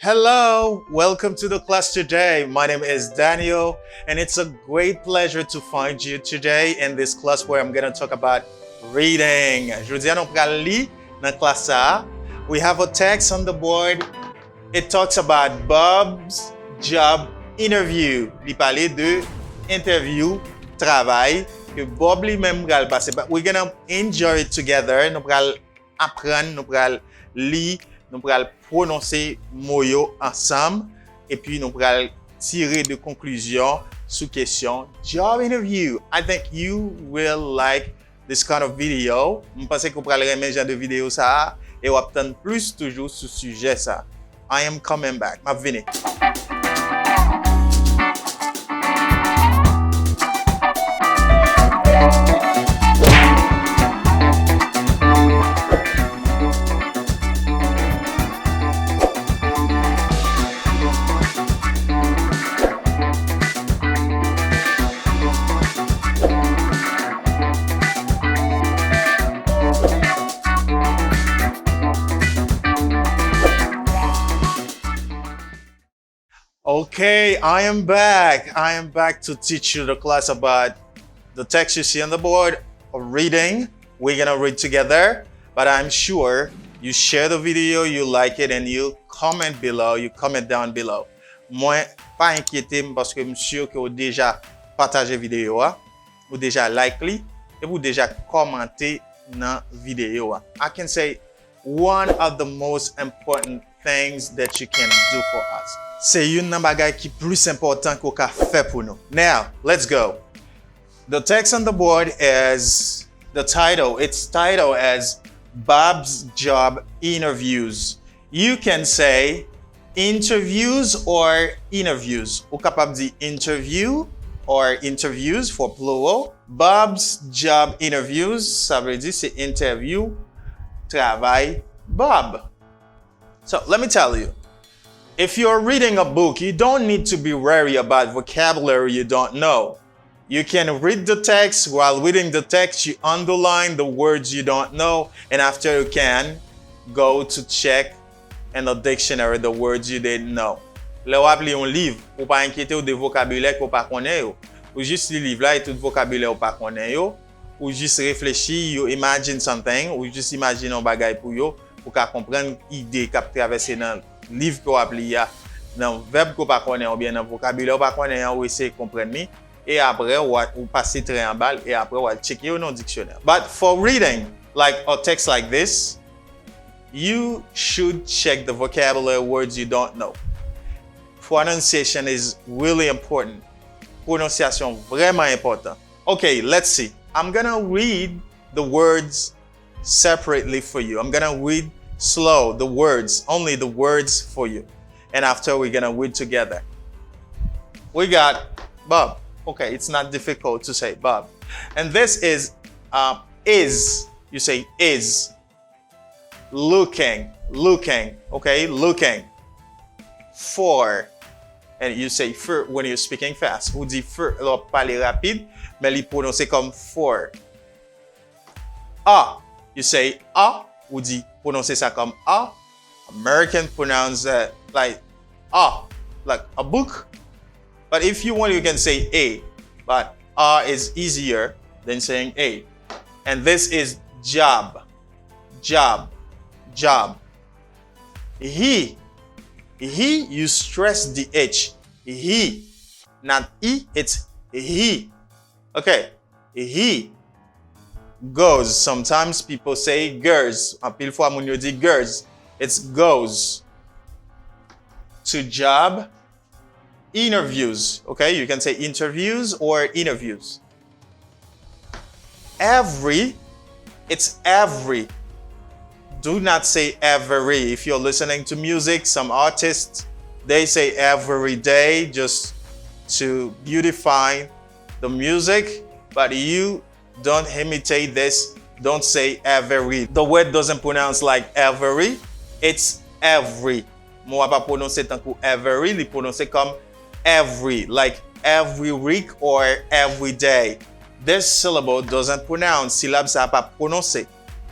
Hello, welcome to the class today. My name is Daniel, and it's a great pleasure to find you today in this class where I'm going to talk about reading. Jeudi, nous allons lire dans classe ça. We have a text on the board. It talks about Bob's job interview. Il parlait de interview, travail que Bob lui-même va passer. But we're going to enjoy it together. Nous allons apprendre, nous allons lire, nous allons prononcer mots ensemble et puis nous allons tirer de conclusions sous question job interview. I think you will like this kind of video. Je pense que vous allez aimer ce genre de vidéo ça et vous obtenir plus toujours sur ce sujet ça. I am coming back. Ma venez. Okay, I am back. I am back to teach you the class about the text you see on the board of reading. We're gonna read together, but I'm sure you share the video, you like it, and you comment below, you comment down below. Moi, pas inquiété parce que je suis sûr que vous déjà partagé vidéo, vous déjà like et vous déjà commenté dans vidéo. I can say one of the most important things that you can do for us. C'est une bagay qui plus important qu'on ka fait pour nous. Now, let's go. The text on the board is the title. It's titled as Bob's Job Interviews. You can say interviews or interviews. Ou capable de interview or interviews for plural. Bob's Job Interviews, ça veut dire c'est interview, travail, Bob. So let me tell you, if you're reading a book, you don't need to be worried about vocabulary you don't know. You can read the text. While reading the text, you underline the words you don't know, and after you can go to check in the dictionary the words you didn't know. Là, vous appelez un livre, ou pas inquiéter ou des vocabulaires qu'on pas connaît yo. Ou juste le livre là et tout vocabulaire ou pas connaît yo, ou juste réfléchir, you imagine something, ou juste imagine un bagay pour yo, pour qu'à comprendre idée qu'a traversé dans livre qu'on appelle dans verbe qu'on pas connaît ou bien dans vocabulaire pas connaît ou essayer comprendre et après ou passer très en balle et après ou checker dans dictionnaire. But for reading like a text like this, you should check the vocabulary words you don't know. Pronunciation is really important. Prononciation vraiment important. Okay, let's see. I'm gonna read the words separately for you. I'm gonna read slow, the words, only the words for you. And after we're gonna read together. We got Bob. Okay, it's not difficult to say Bob. And this is, you say is. Looking, okay, looking. For, and you say for when you're speaking fast. Vous dites for, alors parler rapide, mais les prononcer comme for. You say ou dit prononcer ça comme a. American pronounce that like a book. But if you want, you can say a. But is easier than saying a. And this is job. He, you stress the H. He, not E, it's he. Okay, he. Goes. Sometimes people say girls. Anpil fois moun yo di girls. It's goes. To job interviews. Okay, you can say interviews or interviews. Every, it's every. Do not say every. If you're listening to music, some artists, they say every day just to beautify the music, but you don't imitate this. Don't say every. The word doesn't pronounce like every. It's every. Moi pas prononcer tant que every, li prononcer comme every, like every week or every day. This syllable doesn't pronounce. Syllabe ça pas prononcer.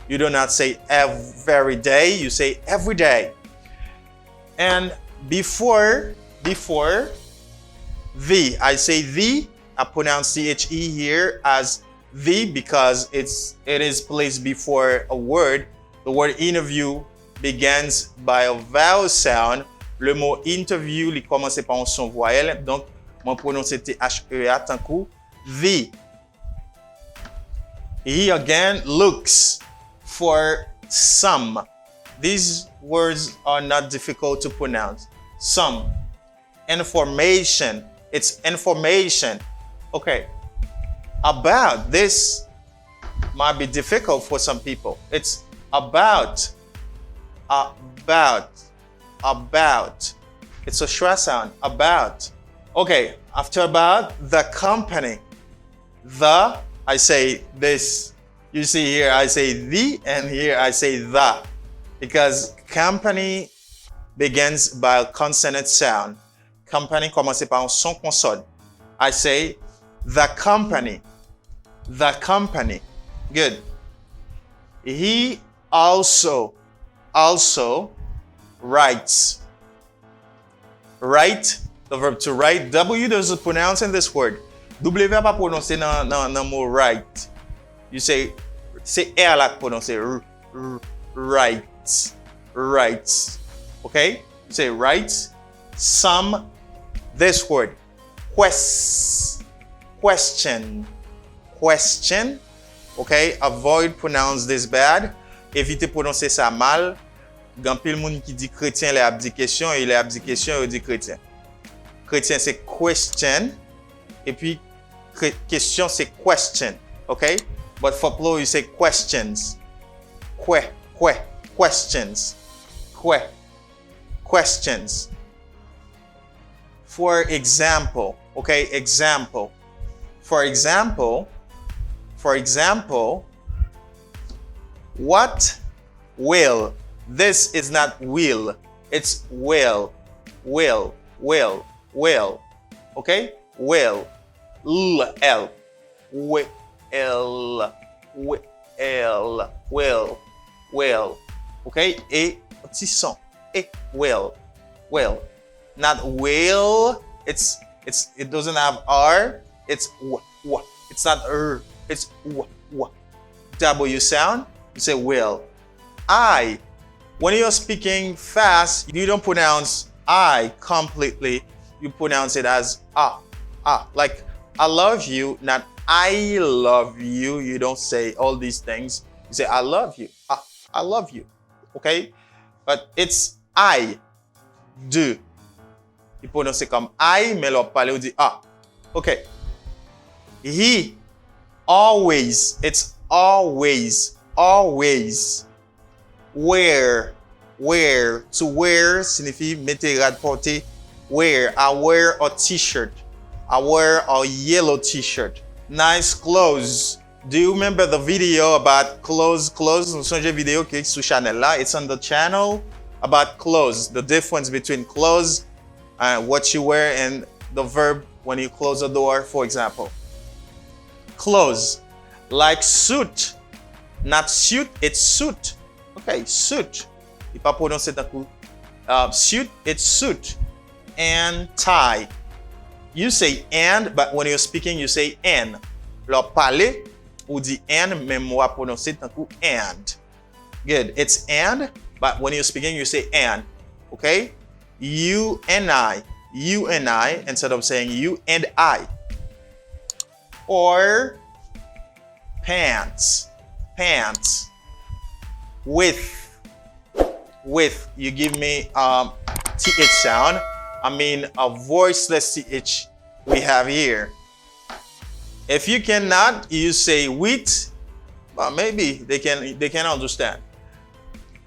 You do not say every day, you say every day. And before the. I say the. I pronounce the here as the because it is placed before a word. The word interview begins by a vowel sound. Le mot interview li commence par un son voyelle. Donc, moi prononce THEA tant coup the. He again looks for some. These words are not difficult to pronounce. Some. Information. It's information. Okay. About. This might be difficult for some people. It's about. About. It's a schwa sound. About. Okay. After about, the company. The, I say this. You see here, I say the, and here I say the. Because company begins by a consonant sound. Company commence par un son consonne. I say the company. The company. Good. He also writes. Write, the verb to write. W doesn't pronounce in this word. W pas prononcer dans mot write. You say, c'est R là prononcer. Writes. Writes. Okay? You say writes. Some, this word. Question. Okay? Avoid pronounce this bad. Évitez prononcer ça mal. Gan pile moun qui dit chrétien, il a dit question, et il a dit question, il dit chrétien. Chrétien c'est question. Et puis question c'est question. Okay? But for plural you say questions. Questions. Questions. For example, okay, example. For example, what will? This is not will, it's will. Okay? Will. L. Will. Okay? Et petit son. Et will. Not will. It doesn't have R. It's w. It's not it's w. W sound. You say will. I. When you're speaking fast, you don't pronounce I completely. You pronounce it as ah. Like I love you, not I love you. You don't say all these things. You say I love you. I love you. Okay? But it's I do. You pronounce it comme I, mais l'on parle ou dit ah. Okay. He always. It's always. Wear. To wear signifie mettre, rad, porter. Wear. I wear a t-shirt. I wear a yellow t-shirt. Nice clothes. Do you remember the video about clothes? Nous songe vidéo qui est sur channel là. It's on the channel about clothes. The difference between clothes and what you wear and the verb when you close the door, for example. Clothes. Like suit. Not suit, it's suit. Okay, suit. Il pas prononcer d'un coup. Suit, it's suit. And tie. You say and, but when you're speaking, you say and. Leur parler, ou dit and, mais moi prononcer d'un coup and. Good. It's and, but when you're speaking, you say and. Okay? You and I, instead of saying you and I. Or pants. With, you give me TH sound. I mean a voiceless TH we have here. If you cannot, you say with, but maybe they can understand.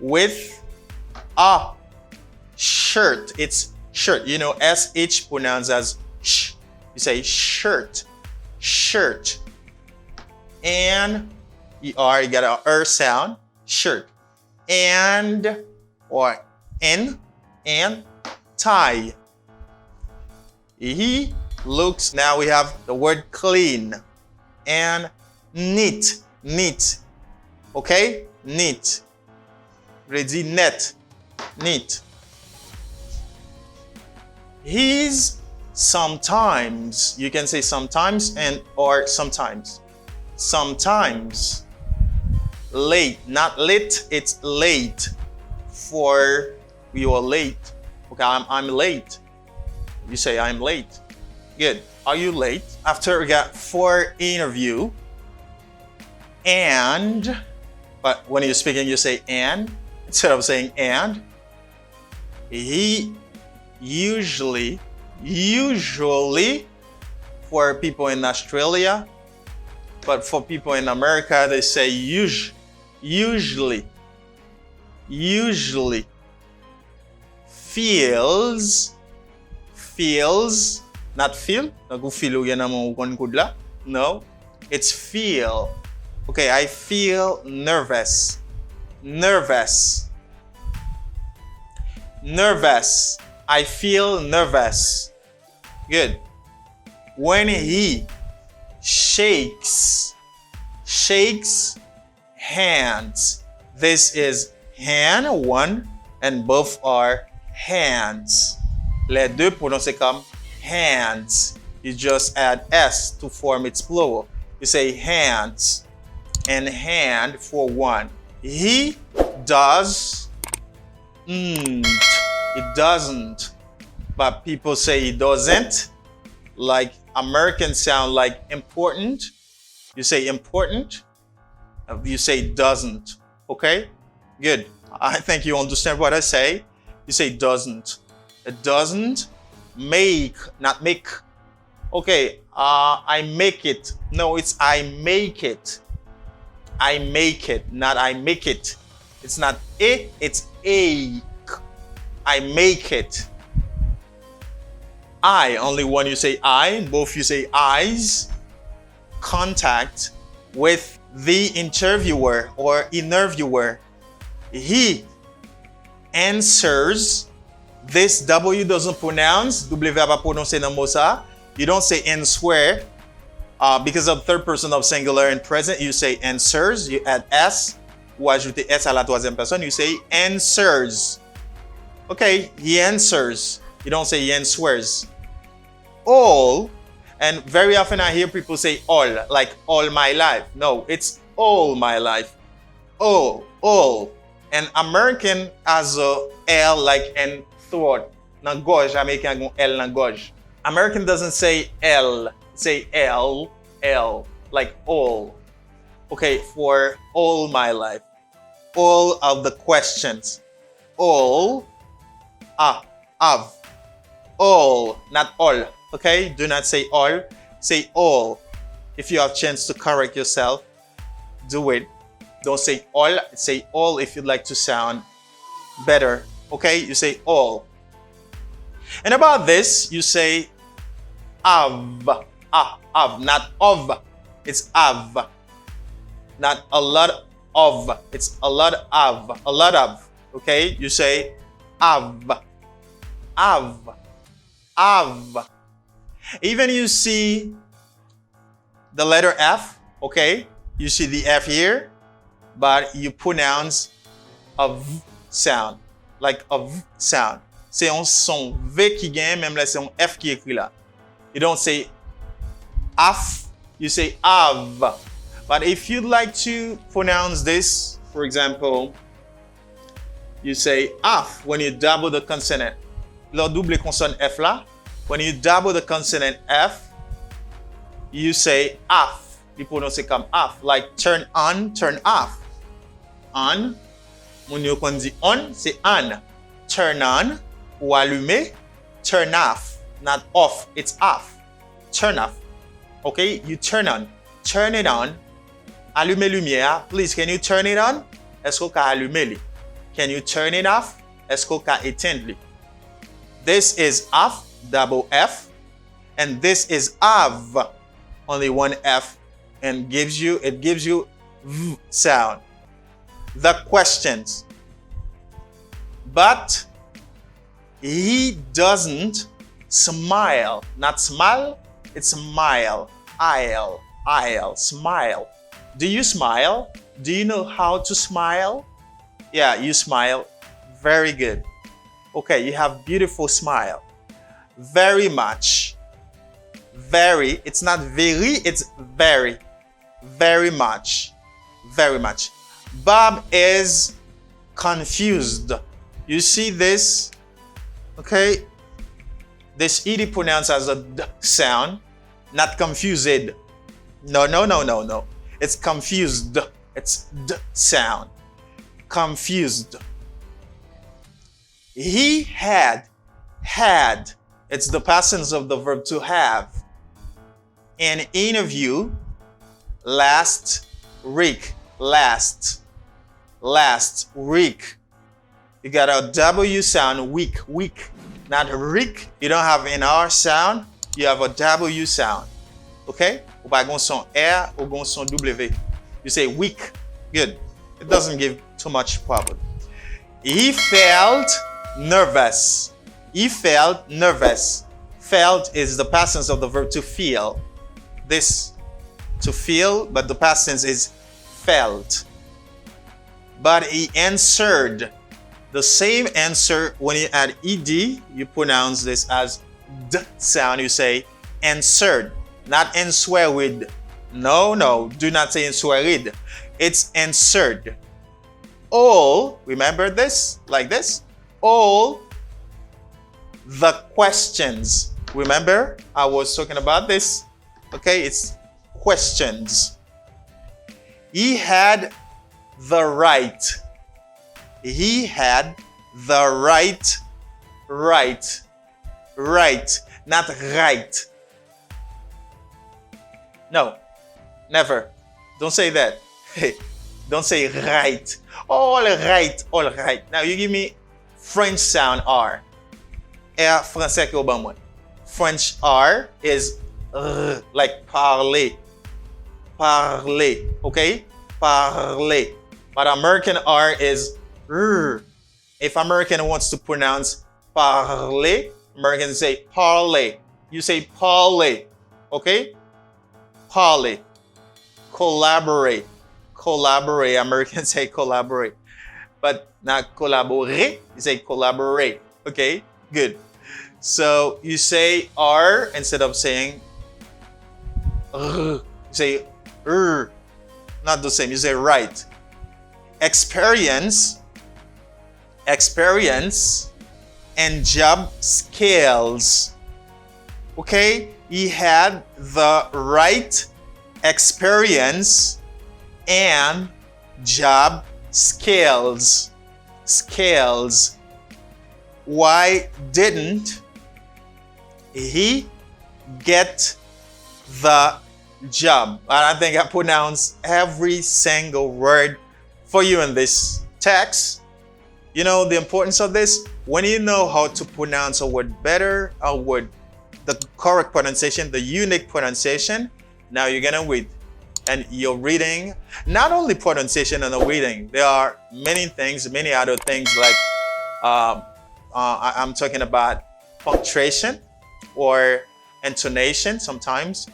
With a shirt. It's shirt. You know, SH pronounced as sh. You say shirt. And ER, you got a sound. Shirt. And or N and tie. He looks. Now we have the word clean and neat. Okay? Neat. Ready, net. Neat. He's sometimes, you can say sometimes and or sometimes. Sometimes late, not late, it's late. For you are late. Okay, I'm late. You say I'm late. Good. Are you late? After we got for interview. And, but when you're speaking, you say and instead of saying and. He usually for people in Australia, but for people in America, they say usually feels, not feel, no, it's feel. Okay, I feel nervous. I feel nervous. Good. When he shakes hands. This is hand, one, and both are hands. Les deux prononcés comme hands. You just add S to form its plural. You say hands and hand for one. He does. It doesn't. But people say he doesn't. Like Americans sound like important. You say important. You say doesn't. Okay? Good. I think you understand what I say. You say doesn't. It doesn't make, not make. Okay, I make it. No, it's I make it. I make it, not I make it. It's not it, it's a. I make it. I, only one you say I, both you say I's. Contact with the interviewer or interviewer. He answers. This W doesn't pronounce. W va prononcer dans mot ça. You don't say answer. Because of third person of singular and present, you say answers. You add S. Ou ajouter S à la troisième personne. You say answers. Okay, he answers. You don't say he answers. All, and very often I hear people say all, like all my life. No, it's all my life. All. And American has a L like in throat. Nan gorge, American gon L nan gorge. American doesn't say L, say L, like all. Okay, for all my life. All of the questions. All, of. All, not all. Okay, do not say all, say all. If you have chance to correct yourself, do it. Don't say all, say all if you'd like to sound better. Okay, you say all. And about this, you say of, not of. It's of. Not a lot of. It's a lot of. Okay, you say of. Even you see the letter F, okay? You see the F here, but you pronounce a V sound, like a V sound. C'est un son V qui gagne, même là c'est un F qui écrit là. You don't say af, you say av. But if you'd like to pronounce this, for example, you say af when you double the consonant. Le double consonant F là, when you double the consonant F, you say af. You pronounce it comme af, like turn on, turn off. On, when you dit on, c'est on. Turn on, ou allumer, turn off, not off, it's off. Turn off. Okay, you turn on. Turn it on. Allumer lumière. Please, can you turn it on? Est-ce qu'on peut allumer li? Can you turn it off? Est-ce qu'on peut éteindre li? This is off, double F, and this is of, only one F, and it gives you V sound. The questions. But he doesn't smile. Not smile, it's smile. I'll smile. Do you smile? Do you know how to smile? Yeah, you smile. Very good. Okay, you have beautiful smile. very much. Very, it's not very, it's very. Very much. Very much. Bob is confused. You see this? Okay? This ed pronounced as a d sound, not confused. No, no, no, no, no. It's confused. It's d sound. Confused. He had. It's the past tense of the verb to have. An interview last week. Last week. You got a W sound, week, not Rick. You don't have an R sound, you have a W sound. Okay? Ou pas gon son R ou gon son W. You say week. Good. It doesn't give too much problem. He felt nervous. He felt nervous. Felt is the past tense of the verb to feel. This to feel, but the past tense is felt. But he answered. The same answer when you add ed, you pronounce this as d sound. You say answered, not answered. No, do not say answered. It's answered. All, remember this, like this? All the questions. Remember, I was talking about this. Okay, it's questions. He had the right. He had the right, not right. No, never. Don't say that. Hey, don't say right. All right. Now you give me French sound R. R français que au French R is like parler. Okay? Parler. But American R is If American wants to pronounce parler, Americans say parler. You say parler, okay? Parler. Collaborate. Americans say collaborate. But not collaborer, you say collaborate, okay? Good. So you say R instead of saying you say not the same, you say right. Experience and job skills. Okay? He had the right experience and job skills. Why didn't he get the job? And I think I pronounced every single word for you in this text. You know the importance of this? When you know how to pronounce a word better, a word, the correct pronunciation, the unique pronunciation, now you're gonna read. And you're reading, not only pronunciation and the reading, there are many things, many other things like, I'm talking about punctuation or intonation sometimes.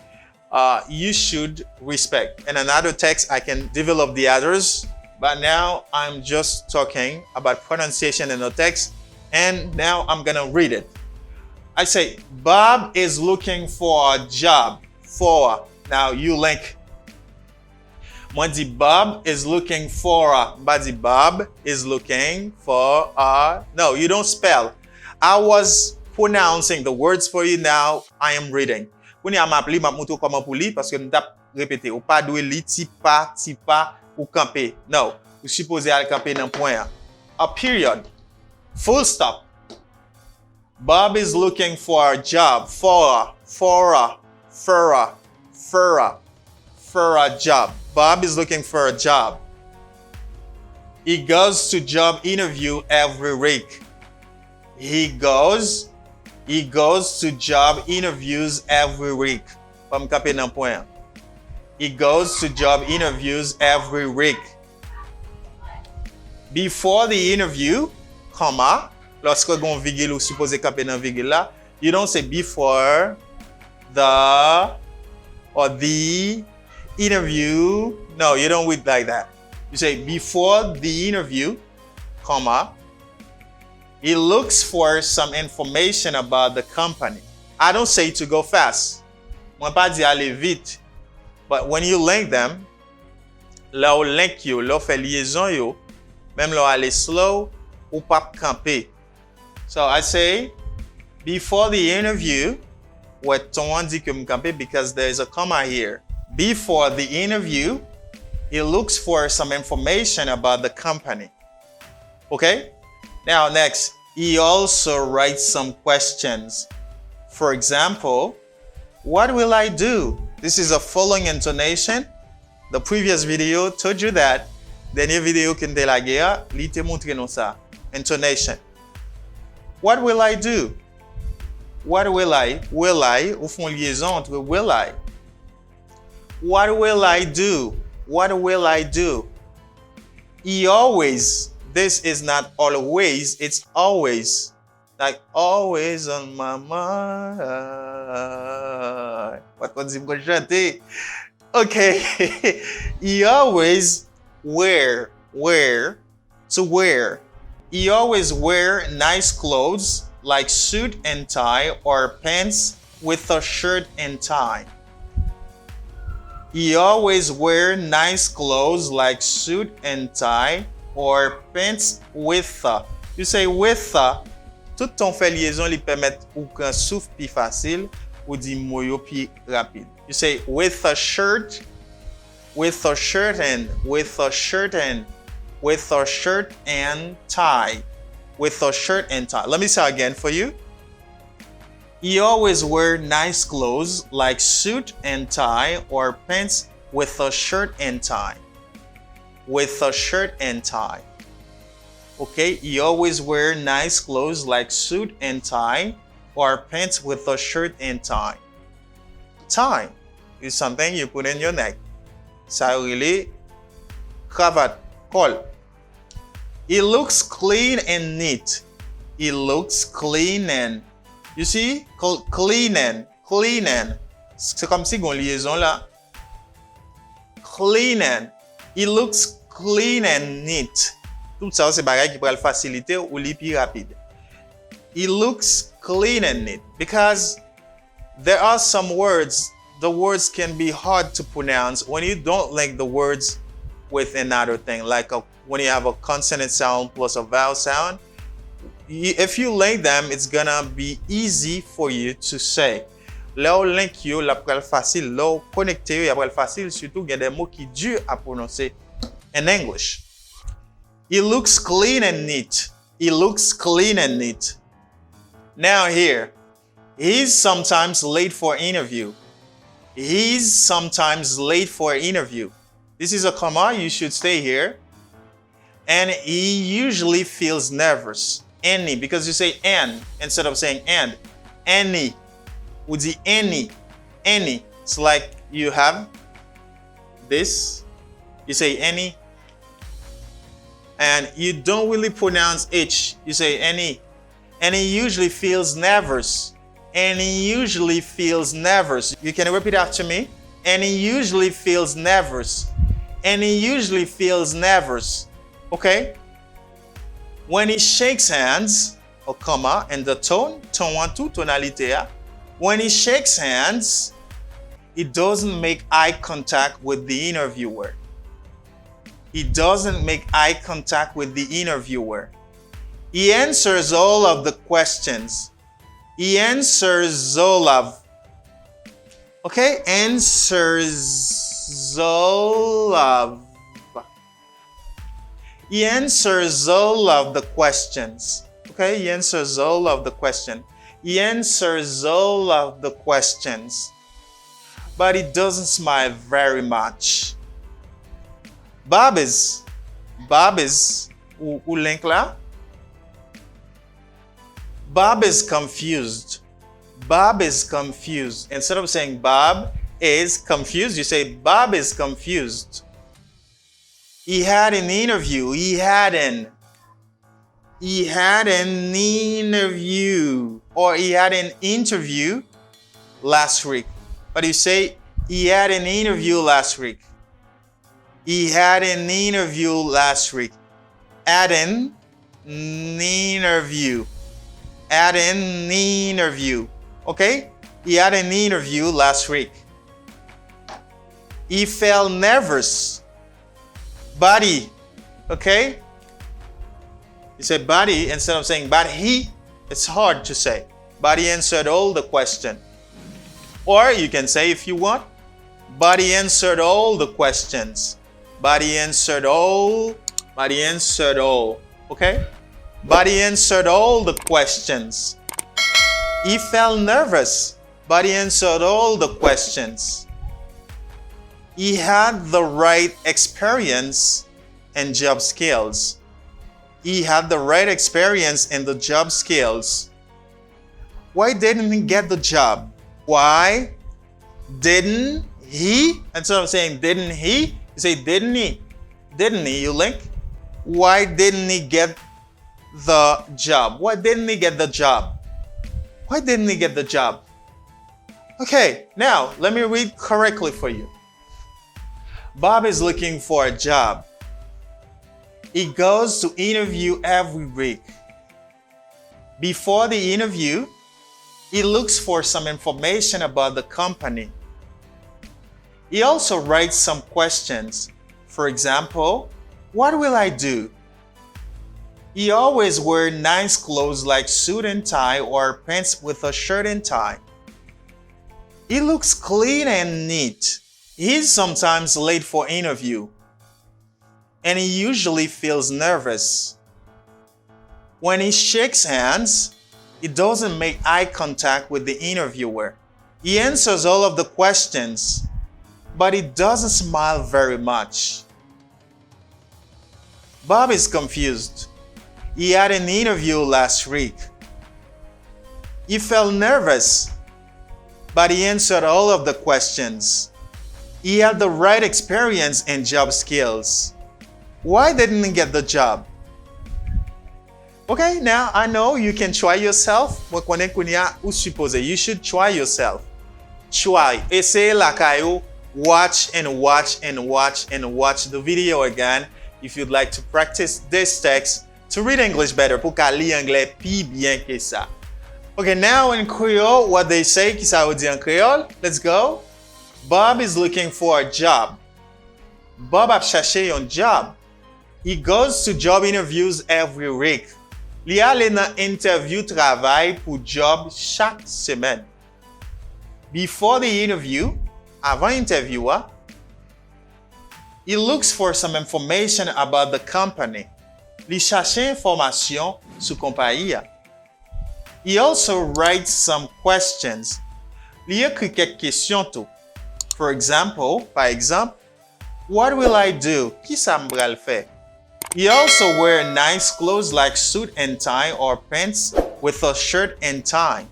You should respect. In another text, I can develop the others. But now I'm just talking about pronunciation in the text, and now I'm gonna read it. I say, Bob is looking for a job. Now you link. Moi dit Bob is looking for a. Bob is looking for a. No, you don't spell. I was pronouncing the words for you, now I am reading. When you m'appli, m'a montre comment pour lire parce que nous t'a répété. Ou pas doué li tipa ou camper. No, vous supposez aller camper dans point. A period. Full stop. Bob is looking for a job. For a job. Bob is looking for a job. He goes to job interview every week. He goes to job interviews every week. Vamos caper nan point. He goes to job interviews every week. Before the interview, comma, lorsque gon virgule ou supposé caper nan virgule là, you don't say before the or the interview. No, you don't read like that. You say before the interview, comma, He looks for some information about the company. I don't say to go fast. Mwen pa di aller vite. But when you link them, là ou link yo, là ou fait liaison yo, même là ou aller slow, ou pas camper. So I say, before the interview, what ton dit que m'camper because there is a comma here. Before the interview, he looks for some information about the company. Okay? Now next, he also writes some questions. For example, what will I do? This is a following intonation. The previous video told you that. Dernier vidéo qui était la guerre, li te montre nous ça. Intonation. What will I do? What will I? Will I? Ou font liaison entre will I. What will I do? What will I do? He always. This is not always, it's always. Like always on my mind. What was it going to chanter? Okay. He always wear. To wear. He always wear nice clothes like suit and tie or pants with a shirt and tie. He always wear nice clothes like suit and tie or pants with. You say with. Tout ton fait liaison li permet ou qu'un souffle plus facile ou di moyo plus rapide. You say with a shirt and with a shirt and with a shirt and tie. With a shirt and tie. Let me say again for you. He always wear nice clothes like suit and tie or pants with a shirt and tie. With a shirt and tie. Okay, he always wear nice clothes like suit and tie or pants with a shirt and tie. Tie is something you put in your neck. Ça really cravat, col. He looks clean and neat. He looks clean and, you see, clean and. C'est comme si gon liaison là. Clean and. He looks clean and neat. Tout ça c'est bagay qui pourrait faciliter ou li plus rapide. He looks clean and neat because there are some words, the words can be hard to pronounce when you don't link the words with another thing, like when you have a consonant sound plus a vowel sound. If you link them, it's gonna be easy for you to say. Là où link yo, la pral facile, là où connecter yo, la pral facile, surtout il y a des mots qui durs à prononcer in English. He looks clean and neat. He looks clean and neat. Now here, he's sometimes late for interview. He's sometimes late for interview. This is a comma, you should stay here. And he usually feels nervous. Any, because you say and instead of saying and. Any. With the any. It's like you have this. You say any. And you don't really pronounce H. You say any. And he usually feels nervous. And he usually feels nervous. You can repeat after me. And he usually feels nervous. And he usually feels nervous. Okay? When he shakes hands, a comma, and the tone 1, 2, tonalité. When he shakes hands, he doesn't make eye contact with the interviewer. He doesn't make eye contact with the interviewer. He answers all of the questions. He answers all of. Okay? Answers all of. He answers all of the questions. Okay? He answers all of the questions. He answers all of the questions. But he doesn't smile very much. Bob is, ou link là? Bob is confused. Bob is confused. Instead of saying Bob is confused, you say Bob is confused. He had an interview. He had an interview. Or he had an interview last week. But you say he had an interview last week. He had an interview last week. Add in interview. Had an interview. Okay? He had an interview last week. He felt nervous. Buddy. Okay? You say buddy instead of saying but he. It's hard to say. But he answered all the questions. Or you can say if you want, but he answered all the questions. But he answered all. But he answered all. Okay? But he answered all the questions. He felt nervous, but he answered all the questions. He had the right experience and job skills. He had the right experience and the job skills. Why didn't he get the job? Why didn't he? Instead of saying didn't he, you say didn't he? Didn't he, you link? Why didn't he get the job? Why didn't he get the job? Why didn't he get the job? Okay, now let me read correctly for you. Bob is looking for a job. He goes to interview every week. Before the interview, he looks for some information about the company. He also writes some questions. For example, what will I do? He always wears nice clothes like suit and tie or pants with a shirt and tie. He looks clean and neat. He's sometimes late for interview, and he usually feels nervous. When he shakes hands, he doesn't make eye contact with the interviewer. He answers all of the questions, but he doesn't smile very much. Bob is confused. He had an interview last week. He felt nervous, but he answered all of the questions. He had the right experience and job skills. Why didn't he get the job? Okay, now I know you can try yourself. Mwen konen kounya ou suppose. You should try yourself. Try. Essaye la kayo. Watch and watch and watch and watch the video again if you'd like to practice this text to read English better. Pour ka li anglais pi bien que ça. Okay, now in Creole, what they say, ki sa ou di en Creole? Let's go. Bob is looking for a job. Bob ap chache yon job. He goes to job interviews every week. Li ale nan interview travail pou job chaque semaine. Before the interview, avant interview, he looks for some information about the company. Li chache information sou kompanya. He also writes some questions. Li ekri kek kesyon tou. For example, par exemple, what will I do? Ki sa mbral fe? He also wears nice clothes like suit and tie or pants with a shirt and tie.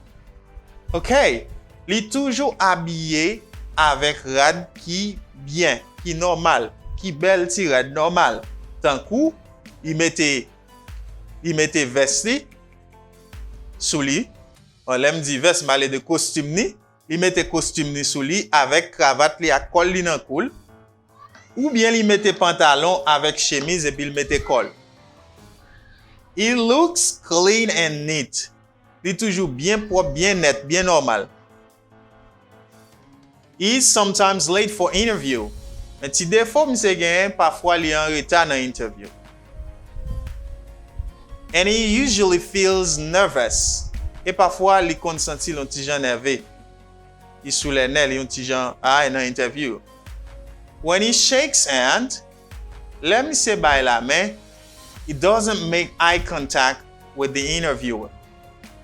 Okay, li toujou habillé avec rad ki bien, ki normal, ki bel ti rad normal. Tan kou, li mette vest li sou li. On lem di vest male de costume ni. Li mette costume ni sou li avec cravate li ak kol li nan koul. Ou bien li mette pantalon avec chemise et puis li mette kol. He looks clean and neat. Li toujou bien propre, bien net, bien normal. He is sometimes late for interview. Men ti defo mse gen, parfois li en retard nan interview. And he usually feels nervous. Et parfois li kon senti l'on ti jan nervé. Li sou le nel yon ti jan nan interview. When he shakes hand, let me say by la main, he doesn't make eye contact with the interviewer.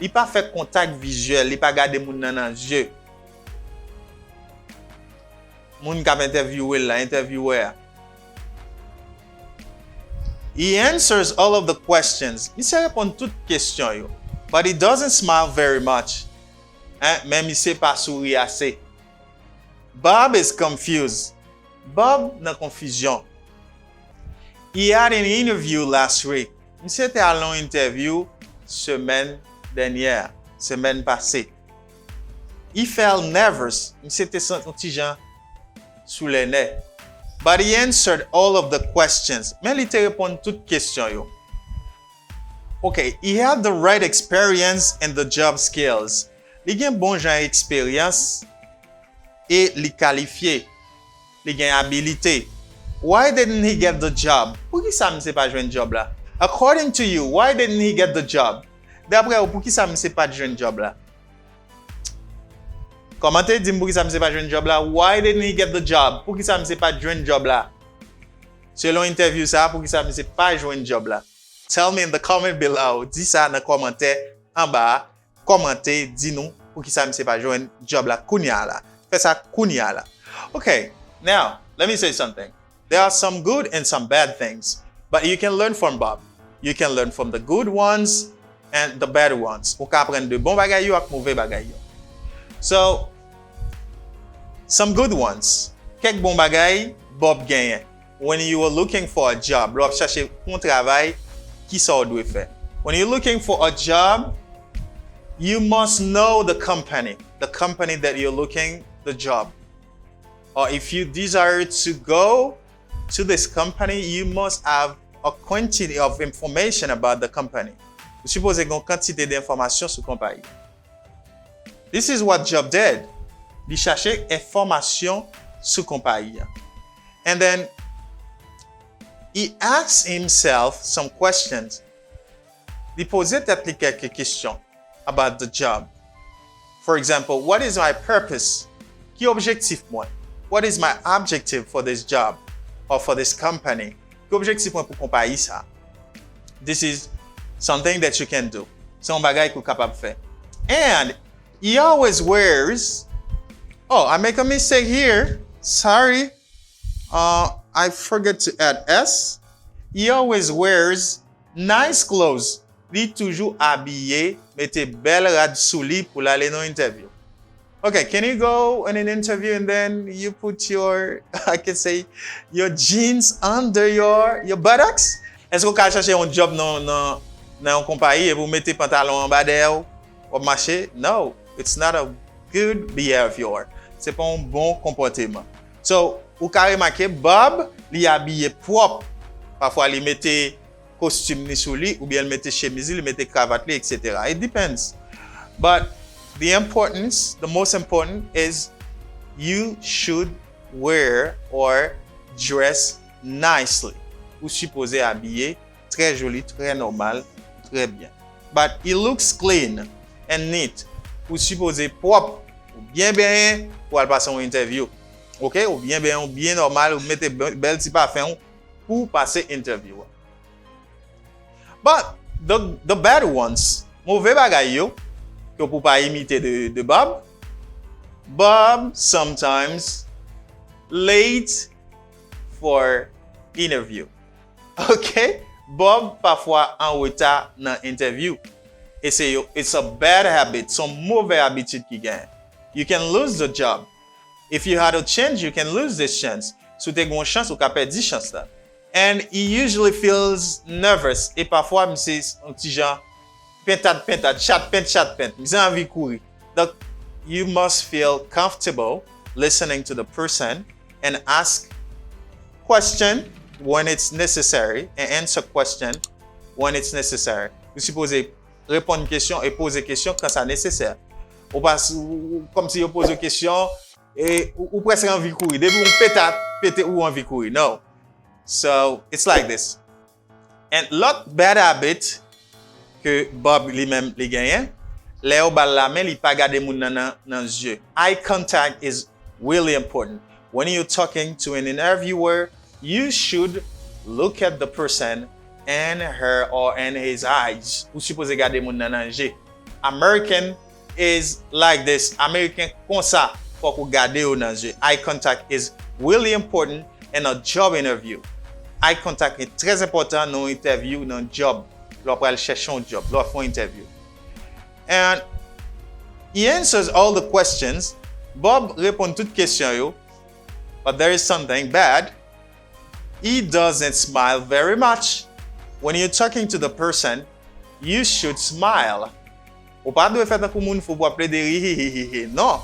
Li pa fè contact visuel, li pa gade moun nan jeu. Moun kap interviewer la, interviewer. He answers all of the questions. Il se répond toutes questions yo. But he doesn't smile very much. Même il se pa souri assez. Bob is confused. Bob nan confusion. He had an interview last week. Monsieur était à l'on interview semaine dernière, semaine passée. He felt nervous. Monsieur était senti jan sous les nez. But he answered all of the questions. Mais il te répond toutes questions yo. Okay, he had the right experience and the job skills. Li gen bon jan experience et li qualifié. Li gen habilité. Why didn't he get the job? Pou ki sa mse pa jwen job la? According to you, why didn't he get the job? D'après ou, pou ki sa mse pa jwen job la? Komante, dim pou ki sa mse pa jwen job la? Why didn't he get the job? Pou ki sa mse pa jwen job la? Selon interview sa, pou ki sa mse pa jwen job la? Tell me in the comment below. Di sa nan komante en bas. Komante, di nou pou ki sa mse pa jwen job la kounya la. Fè sa kounya la. Okay, now, let me say something. There are some good and some bad things. But you can learn from Bob. You can learn from the good ones and the bad ones. Ou ka apren de bon bagay yo ak mauvais bagay yo. So, some good ones. Kek bon bagay, Bob genyen. When you are looking for a job, lo ap chache kon travail, ki sa ou dwe fè. When you're looking for a job, you must know the company that you're looking the job. Or if you desire to go to this company, you must have a quantity of information about the company. Vous supposez qu'on quantité d'informations sur compagnie. This is what Job did. Il cherchait information sur compagnie. And then he asked himself some questions. Il posait peut-être quelques questions about the job. For example, what is my purpose? Qui objectif moi? What is my objective for this job or for this company? Qui objectif moi pour compagnie ça? This is something that you can do. C'est un bagay que vous capable faire. And he always wears, oh, I make a mistake here. Sorry. I forget to add S. He always wears nice clothes. Li toujours habillé, mette belle rad sou li pour aller dans interview. Okay, can you go in an interview and then you put your, I can say, your jeans under your buttocks? Est-ce que vous pouvez chercher un job dans une compagnie et vous mettez pantalon en bas d'elle ou marcher? No, it's not a good behavior. C'est pas un bon comportement. So, vous pouvez remarquer, Bob, il est habillé propre. Parfois, il mette costume ni sous lui, ou bien il mette chemise, il mette cravate, etc. It depends. But the most important is you should wear or dress nicely. Vous supposez habiller très joli, très normal, très bien. But it looks clean and neat. Vous supposez propre, ou bien pour aller passer une interview. OK? Ou bien normal, ou mettez bel petit parfum pour passer interview. But the bad ones, mauvais bagay yo, que pour pas imiter de Bob. Bob sometimes late for interview. Okay? Bob parfois en retard dans interview. Et it's a bad habit, son mauvais habitude qui gagne. You can lose the job. If you had a chance, you can lose this chance. Si tu as une chance, ou ka perdi chance là. And he usually feels nervous. Et parfois, c'est un petit genre, pentade, chat pent. J'ai envie de courir. Donc, you must feel comfortable listening to the person and ask question when it's necessary and answer question when it's necessary. Vous supposez répondre une question et poser question quand c'est nécessaire. Ou pas comme si vous posez une question et ou presque envie de courir. Dès que vous pétez ou envie de courir. No. So, it's like this. And lot bad habit que Bob lui-même li gagne, le ou bal la main, li pa gade moun nan yeux. Eye contact is really important. When you're talking to an interviewer, you should look at the person and her or in his eyes. Ou suppose gade moun nan yeux. American is like this. American kon sa, faut qu'on gade ou nan yeux. Eye contact is really important in a job interview. Eye contact est très important dans une interview, dans un job. Lorsqu'on va chercher un job, lorsqu'on fait une interview. And he answers all the questions. Bob répond toutes questions yo. But there is something bad. He doesn't smile very much. When you're talking to the person, you should smile. Ou pas de faire comme moun faut appeler de rire. Non.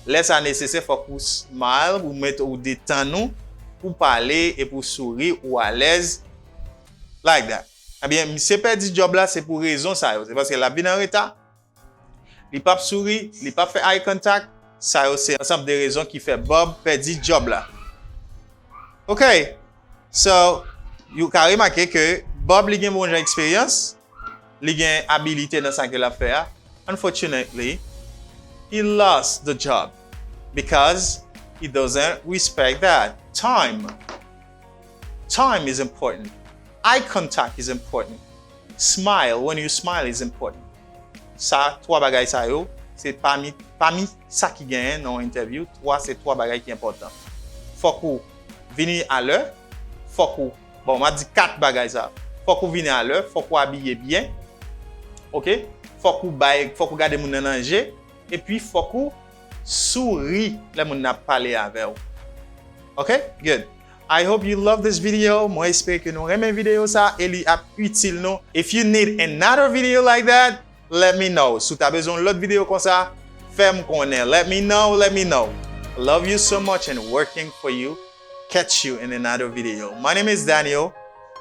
Laisse ça nécessaire faut que smile ou mettre ou détendre nous pour parler et pour sourire ou à l'aise like that. Eh bien, monsieur perdu job là, c'est pour raison ça. C'est parce que la vie en retard. Il pas souri, il pas fait eye contact. Ça c'est ensemble de raisons qui fait Bob perdu job là. OK. So, vous avez remarqué que Bob a une bonne expérience, il a une habilité dans ce qu'il a fait. Unfortunately, he lost the job because he doesn't respect that. Time is important. Eye contact is important. Smile, when you smile is important. Ça, trois bagages ça yo, c'est parmi ça qui gagne dans l'interview, c'est trois bagages qui sont importants. Faut que venir à l'heure, faut que bon, on m'a dit quatre bagages ça. Faut que venir à l'heure, faut que habiller bien. OK? Faut que garder mon manger et puis faut que sourire les moun n'a parler avec vous. OK? Good. I hope you love this video. Moi j'espère que nous aimons vidéo ça et li a utile nous. If you need another video like that, let me know. Si tu as besoin de l'autre vidéo comme ça, fais-moi connaître. Let me know. I love you so much and working for you. Catch you in another video. My name is Daniel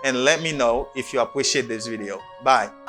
and let me know if you appreciate this video. Bye.